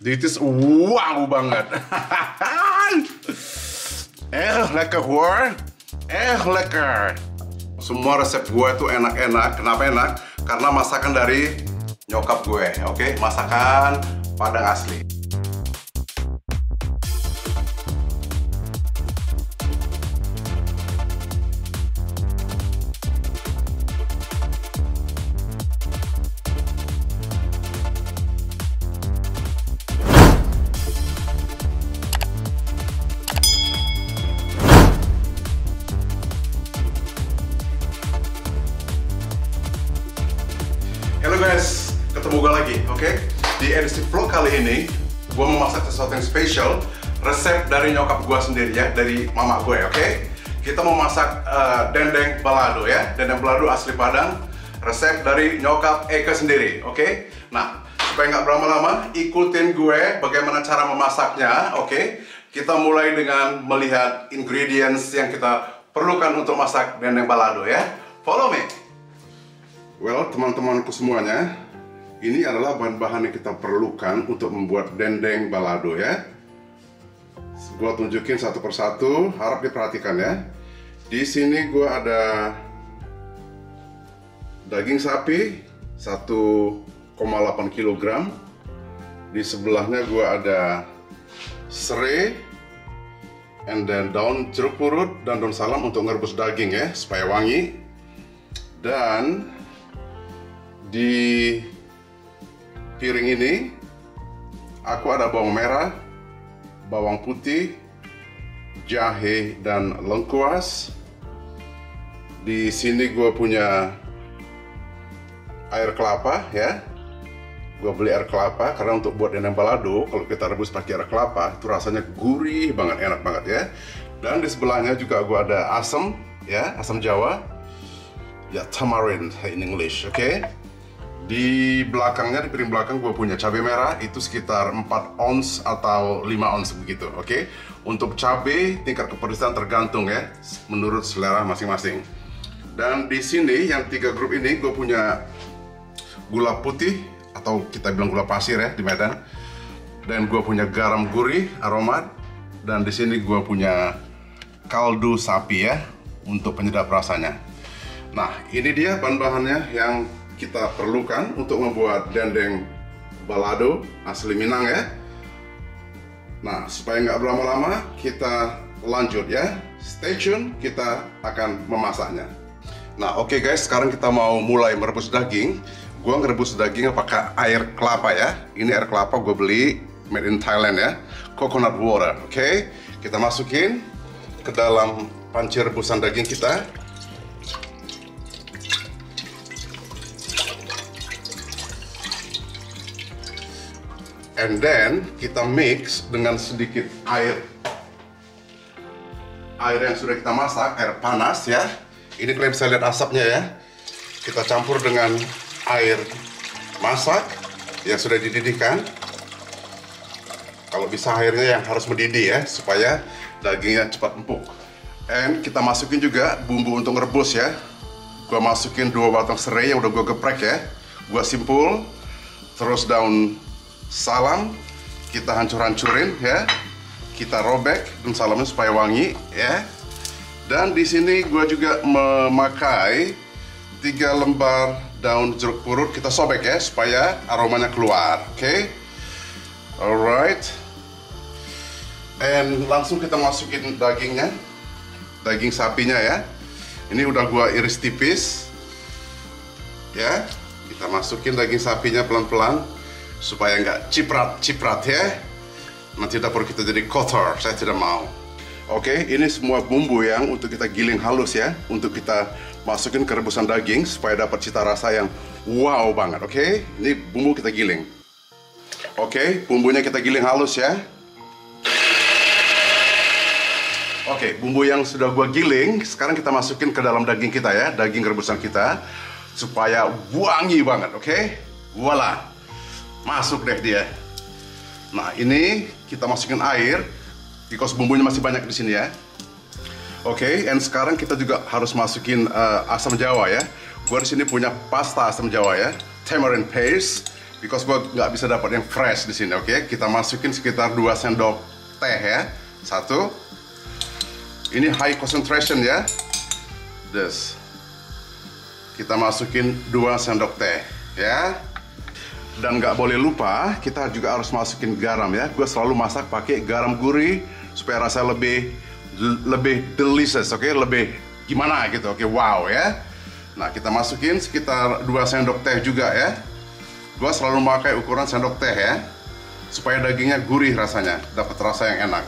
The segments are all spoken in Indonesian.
Dit is wow banget. Lekker hoor. Lekker. Semua resep gue itu enak-enak. Kenapa enak? Karena masakan dari nyokap gue. Oke, masakan Padang asli. Halo guys, ketemu gue lagi, oke? Di edisi vlog kali ini, gue mau masak sesuatu yang spesial. Resep dari nyokap gue sendiri ya, dari mama gue, oke? Kita mau masak dendeng balado ya, dendeng balado asli Padang. Resep dari nyokap Eka sendiri, oke? Nah, supaya nggak berlama-lama, ikutin gue bagaimana cara memasaknya, oke? Kita mulai dengan melihat ingredients yang kita perlukan untuk masak dendeng balado ya. Follow me! Well, teman-temanku semuanya, ini adalah bahan-bahan yang kita perlukan untuk membuat dendeng balado ya. Gua tunjukin satu persatu, harap diperhatikan ya. Di sini gua ada daging sapi 1,8 kg. Di sebelahnya gua ada serai, and then daun jeruk purut dan daun salam untuk ngerebus daging ya, supaya wangi. Dan di piring ini aku ada bawang merah, bawang putih, jahe dan lengkuas. Di sini gue punya air kelapa ya. Gue beli air kelapa karena untuk buat dendeng balado kalau kita rebus pakai air kelapa itu rasanya gurih banget, enak banget ya. Dan di sebelahnya juga gue ada asam ya, asam Jawa. Ya, tamarind in English, oke? Di belakangnya, di piring belakang gue punya cabai merah, itu sekitar 4 ons atau 5 ons begitu, oke? Untuk cabai, tingkat kepedesan tergantung ya, menurut selera masing-masing. Dan di sini, yang 3 grup ini, gue punya gula putih, atau kita bilang gula pasir ya, di Medan. Dan gue punya garam gurih, aromat. Dan di sini gue punya kaldu sapi ya, untuk penyedap rasanya. Nah, ini dia bahan-bahannya yang kita perlukan untuk membuat dendeng balado asli Minang ya. Nah, supaya nggak berlama-lama, kita lanjut ya. Stay tune, kita akan memasaknya. Nah, oke guys, sekarang kita mau mulai merebus daging. Gua ngerebus dagingnya pakai air kelapa ya. Ini air kelapa gue beli made in Thailand ya. Coconut water, oke? Kita masukin ke dalam panci rebusan daging kita. And then kita mix dengan sedikit air yang sudah kita masak, air panas ya. Ini kalian bisa lihat asapnya ya. Kita campur dengan air masak yang sudah dididihkan. Kalau bisa airnya yang harus mendidih ya, supaya dagingnya cepat empuk. And kita masukin juga bumbu untuk merebus ya. Gua masukin 2 batang serai yang udah gua geprek ya. Gua simpul. Terus daun salam kita hancur-hancurin ya, kita robek daun salamnya supaya wangi ya. Dan di sini gue juga memakai 3 lembar daun jeruk purut, kita sobek ya supaya aromanya keluar, oke? Alright, and langsung kita masukin dagingnya, daging sapinya ya. Ini udah gue iris tipis ya. Kita masukin daging sapinya pelan-pelan supaya nggak ciprat ya. Nanti dapur kita jadi kotor, saya tidak mau. Oke, ini semua bumbu yang untuk kita giling halus ya, untuk kita masukin ke rebusan daging supaya dapat cita rasa yang wow banget, oke? Ini bumbu kita giling. Oke, bumbunya kita giling halus ya. Oke, bumbu yang sudah gua giling, sekarang kita masukin ke dalam daging kita ya, daging rebusan kita, supaya wangi banget, oke? Voila. Masuk deh dia. Nah, ini kita masukin air, because bumbunya masih banyak di sini ya. Oke, and sekarang kita juga harus masukin asam Jawa ya. Gua di sini punya pasta asam Jawa ya, tamarind paste. because gue nggak bisa dapat yang fresh di sini. Oke, kita masukin sekitar 2 sendok teh ya. 1. Ini high concentration ya. This. Kita masukin 2 sendok teh ya. Dan nggak boleh lupa, kita juga harus masukin garam ya. Gue selalu masak pakai garam gurih supaya rasa lebih delicious, oke? Lebih gimana gitu, oke? Wow ya. Nah, kita masukin sekitar 2 sendok teh juga ya. Gue selalu memakai ukuran sendok teh ya, supaya dagingnya gurih rasanya, dapat rasa yang enak.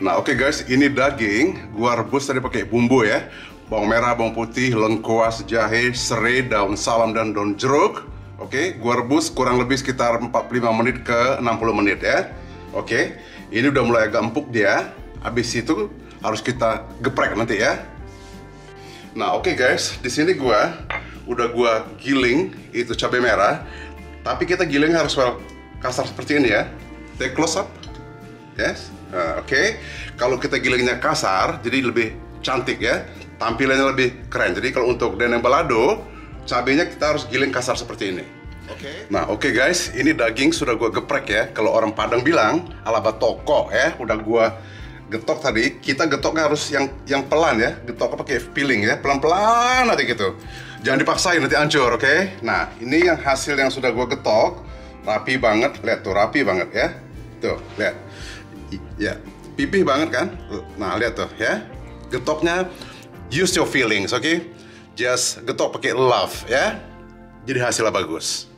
Nah, oke guys, ini daging gua rebus tadi pakai bumbu ya. Bawang merah, bawang putih, lengkuas, jahe, serai, daun salam dan daun jeruk. Oke, gua rebus kurang lebih sekitar 45 menit ke 60 menit ya. Oke, ini udah mulai agak empuk dia. Habis itu harus kita geprek nanti ya. Nah, oke guys, di sini udah gua giling itu cabai merah. Tapi kita giling harus kasar seperti ini ya. Take close up. Yes. Oke. Kalau kita gilingnya kasar, jadi lebih cantik ya. Tampilannya lebih keren. Jadi kalau untuk dendeng balado, cabenya kita harus giling kasar seperti ini. Oke. Nah, oke guys, ini daging sudah gua geprek ya. Kalau orang Padang bilang ala batoko ya, udah gua getok tadi. Kita getoknya harus yang pelan ya. Getoknya pakai piling ya, pelan-pelan nanti gitu. Jangan dipaksain nanti hancur, oke? Nah, ini yang hasil yang sudah gua getok, rapi banget. Lihat tuh, rapi banget ya. Tuh, lihat. Ya, pipih banget kan? Nah, lihat tuh ya. Getoknya use your feelings, oke? Just getok pakai love ya. Jadi hasilnya bagus.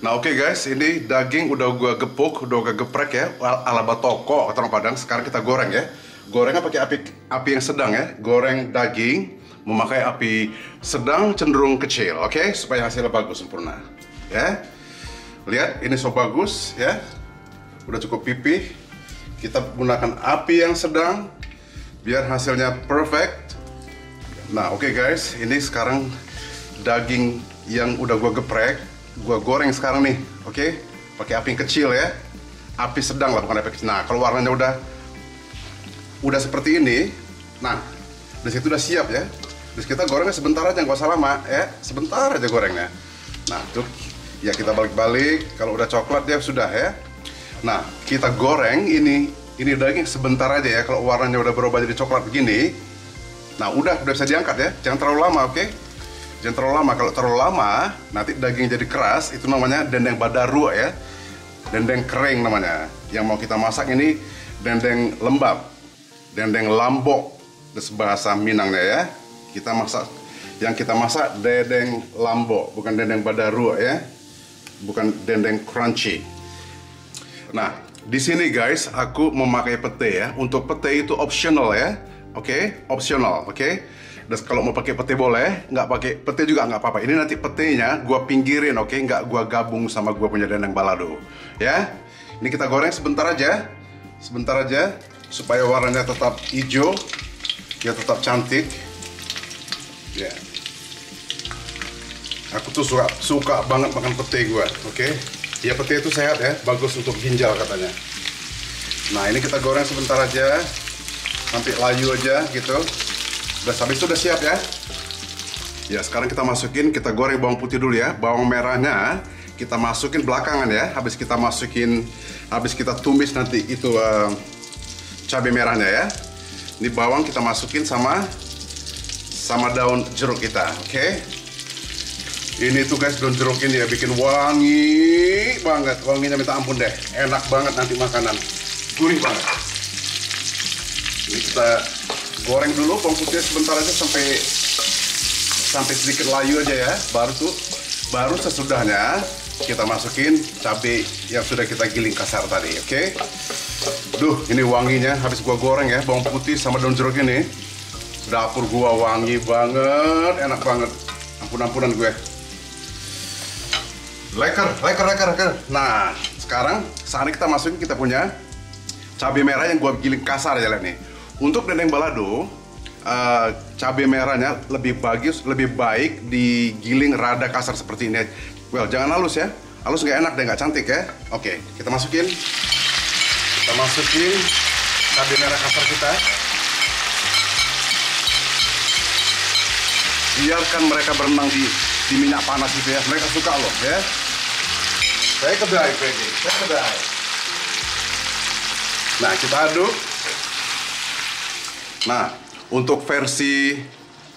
Nah, oke guys, ini daging udah gua gepuk, udah gua geprek ya, ala batoko kata orang Padang. Sekarang kita goreng ya. Gorengnya pakai api yang sedang ya. Goreng daging memakai api sedang cenderung kecil, oke? Supaya hasilnya bagus sempurna. Ya. Lihat, ini so bagus ya. Udah cukup pipih. Kita gunakan api yang sedang biar hasilnya perfect. Nah, oke guys, ini sekarang daging yang udah gua geprek, gua goreng sekarang nih, oke? Pakai api yang kecil ya, api sedang lah, bukan api kecil. Nah, kalau warnanya udah seperti ini, nah, di situ udah siap ya. Terus kita gorengnya sebentar aja, nggak usah lama ya, sebentar aja gorengnya. Nah, tuh, ya kita balik-balik. Kalau udah coklat ya sudah ya. Nah, kita goreng ini daging sebentar aja ya. Kalau warnanya udah berubah jadi coklat begini, nah udah bisa diangkat ya. Jangan terlalu lama, oke? Jangan terlalu lama. Kalau terlalu lama, nanti daging jadi keras. Itu namanya dendeng badaru ya. Dendeng kering namanya. Yang mau kita masak ini dendeng lembab, dendeng lambok, bahasa Minangnya ya. Yang kita masak dendeng lambok, bukan dendeng badaru ya. Bukan dendeng crunchy. Nah, di sini guys, aku memakai pete ya. Untuk pete itu optional ya, oke? Optional, oke? Dan kalau mau pakai pete boleh, nggak pakai pete juga nggak apa-apa. Ini nanti petenya gua pinggirin, oke? Nggak gua gabung sama gua punya dendeng balado, ya? Ini kita goreng sebentar aja, supaya warnanya tetap hijau, ya tetap cantik, ya. Aku tuh suka banget makan pete gua, oke? Ya, pete itu sehat ya, bagus untuk ginjal katanya. Nah, ini kita goreng sebentar aja, sampai layu aja gitu. Udah, habis itu udah siap ya. Ya, sekarang kita goreng bawang putih dulu ya. Bawang merahnya kita masukin belakangan ya. Habis kita tumis nanti itu cabai merahnya ya. Ini bawang kita masukin sama daun jeruk kita, oke? Ini tuh guys, daun jeruk ini ya bikin wangi banget. Wanginya minta ampun deh. Enak banget nanti makanan. Gurih banget. Ini kita goreng dulu bawang putihnya sebentar aja sampai sedikit layu aja ya. Baru sesudahnya kita masukin cabai yang sudah kita giling kasar tadi, oke? Duh, ini wanginya habis gua goreng ya, bawang putih sama daun jeruk ini. Dapur gua wangi banget, enak banget. Ampun-ampunan gue. Leker. Nah, sekarang saatnya kita masukin kita punya cabai merah yang gua giling kasar ya nih. Untuk dendeng balado, cabai merahnya lebih baik digiling rada kasar seperti ini. Well, jangan halus ya. Halus nggak enak dan nggak cantik ya. Oke, kita masukin cabai merah kasar kita. Biarkan mereka berenang di minyak panas gitu ya. Mereka suka loh ya. Saya kedai, Peggy. Saya kedai. Nah, kita aduk. Nah, untuk versi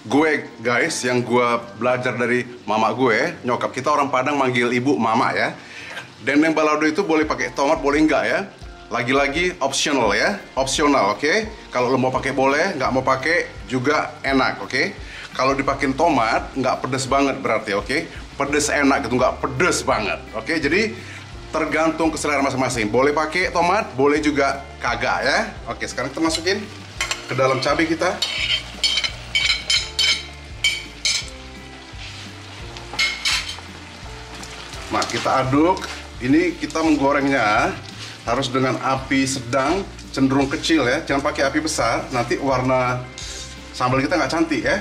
gue, guys, yang gue belajar dari mama gue, nyokap kita orang Padang manggil ibu mama ya. Dendeng balado itu boleh pakai tomat, boleh enggak ya. Lagi-lagi optional ya, opsional, oke? Kalau lo mau pakai boleh, nggak mau pakai juga enak, oke? Kalau dipakein tomat, nggak pedes banget berarti, oke? Pedes enak gitu, nggak pedes banget, oke? Jadi tergantung keselera masing-masing. Boleh pakai tomat, boleh juga kagak ya. Oke, sekarang kita masukin ke dalam cabai kita. Nah, kita aduk. Ini kita menggorengnya harus dengan api sedang, cenderung kecil ya. Jangan pakai api besar, nanti warna sambal kita nggak cantik ya.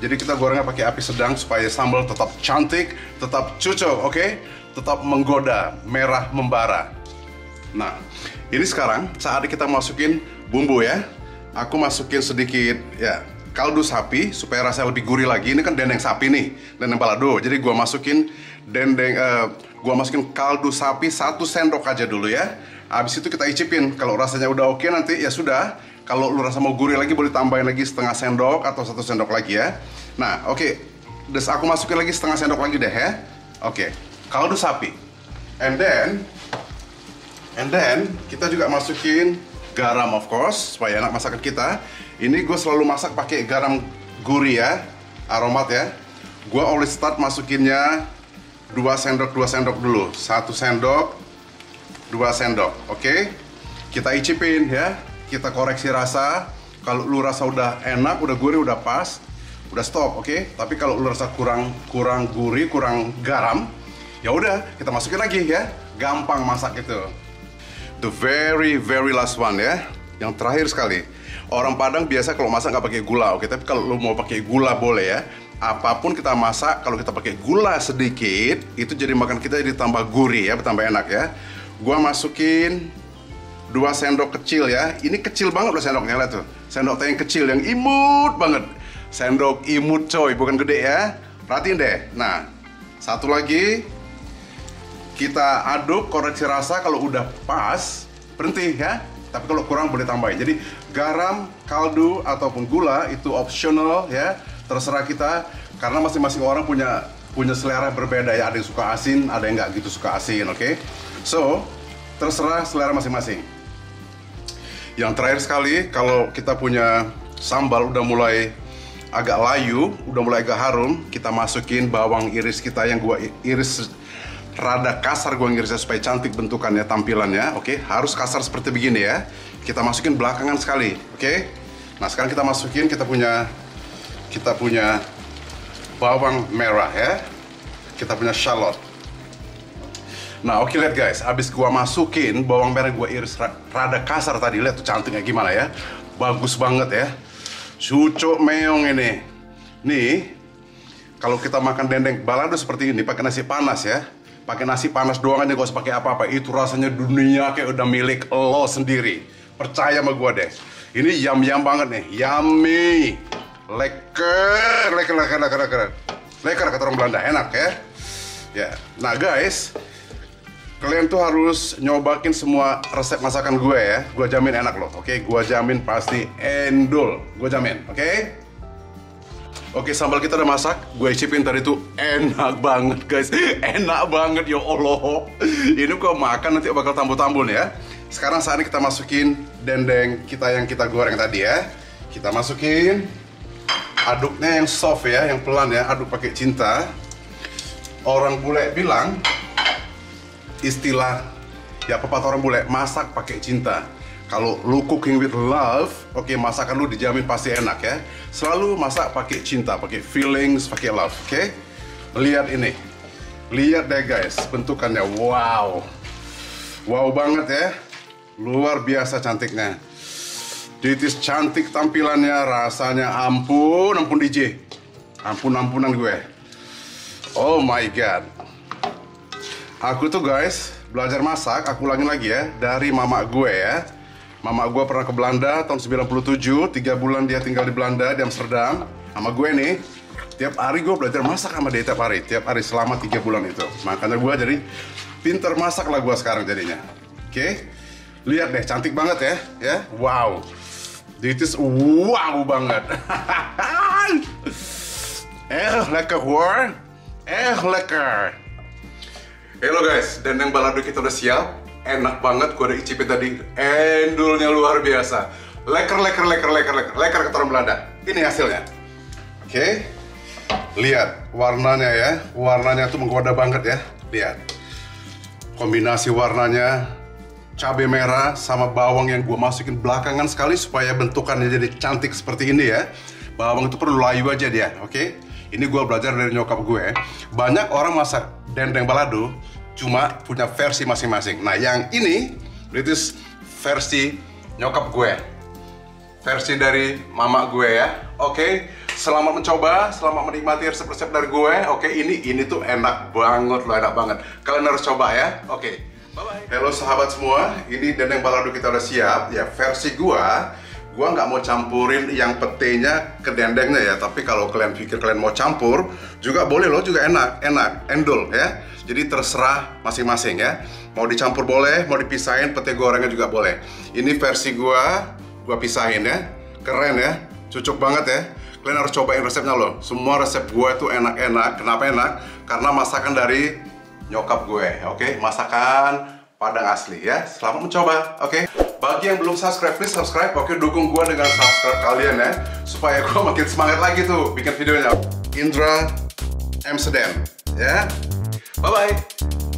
Jadi kita gorengnya pakai api sedang supaya sambal tetap cantik, tetap cucuk, oke? Tetap menggoda, merah membara. Nah, ini sekarang saatnya kita masukin bumbu ya. Aku masukin sedikit ya kaldu sapi supaya rasanya lebih gurih lagi. Ini kan dendeng sapi nih, dendeng balado. Jadi gua masukin kaldu sapi 1 sendok aja dulu ya. Habis itu kita icipin. Kalau rasanya udah oke nanti ya sudah. Kalau lu rasa mau gurih lagi boleh tambahin lagi setengah sendok atau 1 sendok lagi ya. Nah, oke. Terus aku masukin lagi setengah sendok lagi deh ya. Oke. Kaldu sapi. And then kita juga masukin garam of course supaya enak masakan kita. Ini gue selalu masak pakai garam gurih ya, aromat ya. Gue always start masukinnya 2 sendok dulu. 1 sendok, 2 sendok. Oke. Kita icipin ya. Kita koreksi rasa. Kalau lu rasa udah enak, udah gurih, udah pas, udah stop, oke? Tapi kalau lu rasa kurang gurih, kurang garam, ya udah kita masukin lagi ya. Gampang masak itu. The very last one ya, yang terakhir sekali. Orang Padang biasa kalau masak nggak pakai gula, oke? Tapi kalau lu mau pakai gula boleh ya. Apapun kita masak, kalau kita pakai gula sedikit, itu jadi makan kita jadi tambah gurih ya, bertambah enak ya. Gua masukin 2 sendok kecil ya. Ini kecil banget loh sendoknya, lihat tuh. Sendok teh yang kecil, yang imut banget. Sendok imut coy, bukan gede ya. Perhatiin deh. Nah, satu lagi. Kita aduk, koreksi rasa. Kalau udah pas, berhenti ya. Tapi kalau kurang boleh tambahin. Jadi garam, kaldu, ataupun gula itu optional ya. Terserah kita. Karena masing-masing orang punya selera berbeda ya. Ada yang suka asin, ada yang nggak gitu suka asin, oke? So, terserah selera masing-masing. Yang terakhir sekali, kalau kita punya sambal udah mulai agak layu, udah mulai agak harum, kita masukin bawang iris kita yang gua iris rada kasar, gua ngirisnya supaya cantik bentukannya, tampilannya, oke? Harus kasar seperti begini ya. Kita masukin belakangan sekali, oke? Nah, sekarang kita masukin kita punya bawang merah ya. Kita punya shallot. Nah, oke, lihat guys, abis gua masukin bawang merah gua iris rada kasar tadi, lihat tuh cantiknya gimana ya. Bagus banget ya. Cucuk meong ini. Nih, kalau kita makan dendeng balado seperti ini pakai nasi panas ya. Pakai nasi panas doang aja, gak usah pakai apa-apa. Itu rasanya dunia kayak udah milik lo sendiri. Percaya sama gua deh. Ini yum banget nih. Yummy. Lekker kata orang Belanda, enak ya. Ya. Nah, guys, kalian tuh harus nyobain semua resep masakan gue ya. Gue jamin enak loh, oke? Gue jamin pasti endul. Gue jamin, oke? Oke, sambal kita udah masak. Gue icipin tadi tuh enak banget, guys. Enak banget, ya Allah. Ini kok makan nanti bakal tambul-tambul ya. Sekarang saatnya kita masukin dendeng kita yang kita goreng tadi ya. Kita masukin. Aduknya yang soft ya, yang pelan ya. Aduk pakai cinta. Orang bule bilang, istilah ya pepatah orang bule, masak pakai cinta. Kalau lu cooking with love, oke, masakan lu dijamin pasti enak ya. Selalu masak pakai cinta, pakai feelings, pakai love, oke? Lihat ini. Lihat deh guys, bentukannya. Wow. Wow banget ya. Luar biasa cantiknya. Titis cantik tampilannya, rasanya ampun DJ. Ampun-ampunan gue. Oh my god. Aku tuh guys, belajar masak, aku ulangin lagi ya, dari mama gue ya. Mama gue pernah ke Belanda tahun 97, 3 bulan dia tinggal di Belanda, di Amsterdam. Sama gue nih, tiap hari gue belajar masak sama dia tiap hari selama 3 bulan itu. Makanya gue jadi Pinter masak lah gua sekarang jadinya. Oke, lihat deh, cantik banget ya. Wow, this is wow banget. Lekker hoor. Lekker. Halo guys, dendeng balado kita udah siap. Enak banget, gua udah icipin tadi. Endulnya luar biasa. Lekker kata orang Belanda. Ini hasilnya. Oke, lihat warnanya ya. Warnanya tuh menggoda banget ya. Lihat. Kombinasi warnanya, cabai merah sama bawang yang gue masukin belakangan sekali supaya bentukannya jadi cantik seperti ini ya. Bawang itu perlu layu aja dia, oke? Ini gue belajar dari nyokap gue. Banyak orang masak dendeng balado cuma punya versi masing-masing. Nah yang ini, itu versi nyokap gue. Versi dari mama gue ya, oke? Selamat mencoba, selamat menikmati resep-resep dari gue. Oke, ini tuh enak banget loh, enak banget. Kalian harus coba ya. Oke, bye-bye. Halo sahabat semua, ini dendeng balado kita udah siap. Ya, versi gua nggak mau campurin yang petenya ke dendengnya ya. Tapi kalau kalian pikir kalian mau campur, juga boleh loh, juga enak, endul ya. Jadi terserah masing-masing ya. Mau dicampur boleh, mau dipisahin, pete gorengnya juga boleh. Ini versi gua pisahin ya. Keren ya, cocok banget ya. Kalian harus cobain resepnya loh. Semua resep gue itu enak-enak. Kenapa enak? Karena masakan dari nyokap gue. Oke, masakan Padang asli ya. Selamat mencoba. Oke. Bagi yang belum subscribe, please subscribe. Oke, dukung gue dengan subscribe kalian ya, supaya gue makin semangat lagi tuh bikin videonya. Indra Amsterdam ya. Bye bye.